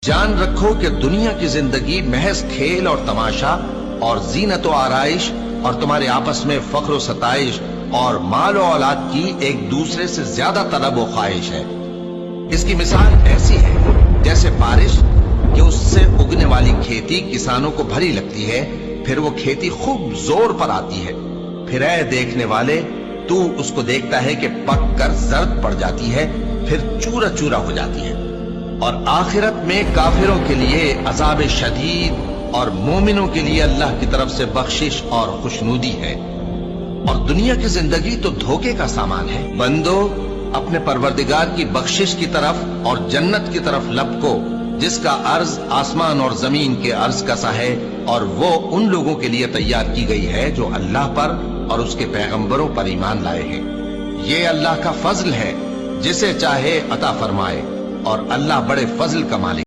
جان رکھو کہ دنیا کی زندگی محض کھیل اور تماشا اور زینت و آرائش اور تمہارے آپس میں فخر و ستائش اور مال و اولاد کی ایک دوسرے سے زیادہ طلب و خواہش ہے۔ اس کی مثال ایسی ہے جیسے بارش کہ اس سے اگنے والی کھیتی کسانوں کو بھری لگتی ہے، پھر وہ کھیتی خوب زور پر آتی ہے، پھر اے دیکھنے والے تو اس کو دیکھتا ہے کہ پک کر زرد پڑ جاتی ہے، پھر چورا چورا ہو جاتی ہے۔ اور آخرت میں کافروں کے لیے عذاب شدید اور مومنوں کے لیے اللہ کی طرف سے بخشش اور خوشنودی ہے۔ اور دنیا کی زندگی تو دھوکے کا سامان ہے۔ بندو اپنے پروردگار کی بخشش کی طرف اور جنت کی طرف لپکو جس کا عرض آسمان اور زمین کے عرض کا سا ہے، اور وہ ان لوگوں کے لیے تیار کی گئی ہے جو اللہ پر اور اس کے پیغمبروں پر ایمان لائے ہیں۔ یہ اللہ کا فضل ہے، جسے چاہے عطا فرمائے، اور اللہ بڑے فضل کا مالک